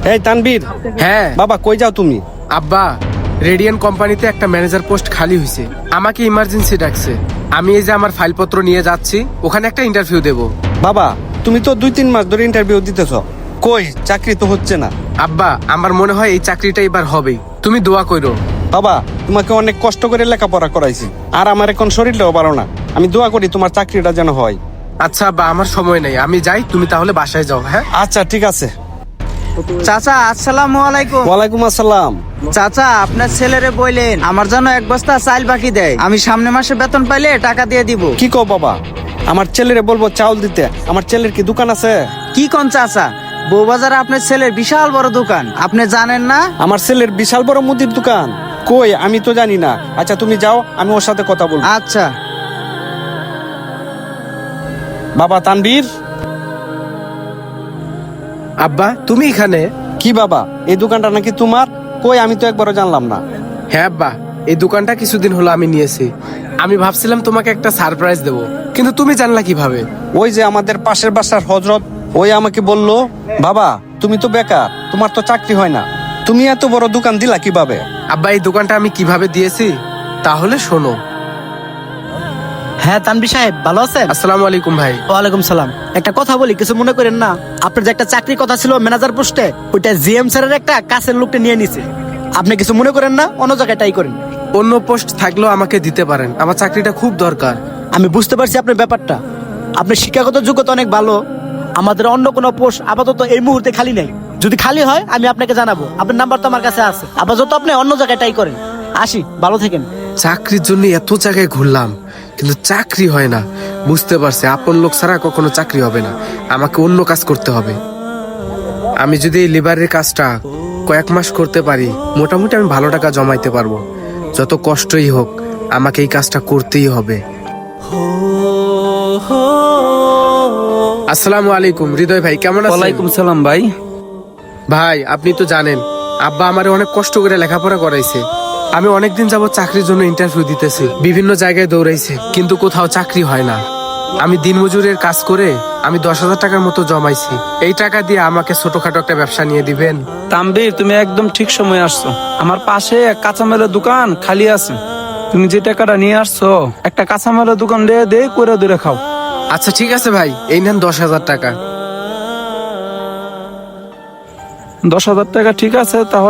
এই তানবীর, হ্যাঁ বাবা কই যাও তুমি? আব্বা, রেডিয়ান কোম্পানিতে একটা ম্যানেজার পোস্ট খালি হয়েছে, আমাকে ইমার্জেন্সি ডাকছে। আমি এই যে আমার ফাইলপত্র নিয়ে যাচ্ছি, ওখানে একটা ইন্টারভিউ দেব। বাবা তুমি তো 2-3 মাস ধরে ইন্টারভিউ দিতেছ, কই চাকরি তো হচ্ছে না। আব্বা, আমার মনে হয় এই চাকরিটা এবার হবেই, তুমি দোয়া করো। বাবা তোমাকে অনেক কষ্ট করে লেখাপড়া করাইছি, আর আমার এখন শরীরটাও ভালো না, আমি দোয়া করি তোমার চাকরিটা যেন হয়। আচ্ছা আব্বা, আমার সময় নেই, আমি যাই, তুমি তাহলে বাসায় যাও। হ্যাঁ আচ্ছা ঠিক আছে। চাচা আসসালামু আলাইকুম। ওয়ালাইকুম আসসালাম। চাচা আপনার ছেলেরে বললেন আমার জন্য 1 বস্তা চাল বাকি দেয়, আমি সামনে মাসে বেতন পাইলে টাকা দিয়ে দিব। কি কও বাবা, আমার ছেলেরে বলবো চাউল দিতে? আমার ছেলের কি দোকান আছে? কি কোন চাচা, বউবাজারে আপনার ছেলের বিশাল বড় দোকান, আপনি জানেন না? আমার ছেলের বিশাল বড় মুদির দোকান? কই আমি তো জানি না। আচ্ছা তুমি যাও, আমি ওর সাথে কথা বলবো। আচ্ছা। বাবা তানবীর। আব্বা, তুমি এখানে? কি বাবা, এই দোকানটা নাকি তোমার? কই আমি তো একবারও জানলাম না। হ্যাঁ আব্বা, এই দোকানটা কিছুদিন হলো আমি নিয়েছি। আমি ভাবছিলাম তোমাকে একটা সারপ্রাইজ দেব, কিন্তু তুমি জানলা কিভাবে? ওই যে আমাদের পাশের বাসার হজরত, ওই আমাকে বললো বাবা তুমি তো বেকার, তোমার তো চাকরি হয় না, তুমি এত বড় দোকান দিলা কিভাবে? আব্বা, এই দোকানটা আমি কিভাবে দিয়েছি তাহলে শোনো। হ্যাঁ তানভীর সাহেব, ভালো আছেন? আসসালামু আলাইকুম ভাই। ওয়ালাইকুম সালাম। একটা কথা বলি, কিছু মনে করেন না। আপনার যে একটা চাকরির কথা ছিল ম্যানেজার পোস্টে, ওইটা জিএম স্যারের একটা কাছের লোকটা নিয়ে নিছে। আপনি কিছু মনে করেন না, অন্য জায়গায় ট্রাই করেন। অন্য পোস্ট থাকলেও আমাকে দিতে পারেন, আমার চাকরিটা খুব দরকার। আমি বুঝতে পারছি আপনার ব্যাপারটা, আপনার শিক্ষাগত যোগ্যতা অনেক ভালো। আমাদের অন্য কোনো পোস্ট আপাতত এই মুহূর্তে খালি নেই, যদি খালি হয় আমি আপনাকে জানাবো। আপনার নাম্বার তো আমার কাছে আছে, আপাতত আপনি অন্য জায়গায় ট্রাই করেন। আসি, ভালো থাকেন। চাকরির জন্য এত জায়গায় ঘুরলাম, কিন্তু চাকরি হয় না। বুঝতে পারছি আপন লোক ছাড়া কখনো চাকরি হবে না, আমাকে অন্য কাজ করতে হবে। আমি যদি এই লেবারের কাজটা কয়েক মাস করতে পারি, মোটামুটি আমি ভালো টাকা জমাইতে পারবো। যত কষ্টই হোক আমাকে এই কাজটা করতেই হবে। আসসালামু আলাইকুম হৃদয় ভাই, কেমন আছেন? ওয়ালাইকুম সালাম ভাই। ভাই আপনি তো জানেন আব্বা আমারে অনেক কষ্ট করে লেখাপড়া করাইছে। আমি অনেকদিন যাবত চাকরির জন্য ইন্টারভিউ দিতেছি, বিভিন্ন জায়গায় দৌড়াইছে, কিন্তু কোথাও চাকরি হয় না। আমি দিনমজুরের কাজ করে আমি 10,000 টাকার মতো জমাইছি। এই টাকা দিয়ে আমাকে ছোটখাটো একটা ব্যবসা নিয়ে দিবেন? তানভীর, তুমি একদম ঠিক সময় আসছো। আমার পাশে এক কাঁচামালের দোকান খালি আছে, তুমি যে টাকাটা নিয়ে আসছো একটা কাঁচামালের দোকান দে করে দূরে খাও। আচ্ছা ঠিক আছে ভাই, এই নেন 10,000 টাকা। 10,000 টাকা ঠিক আছে তাহলে।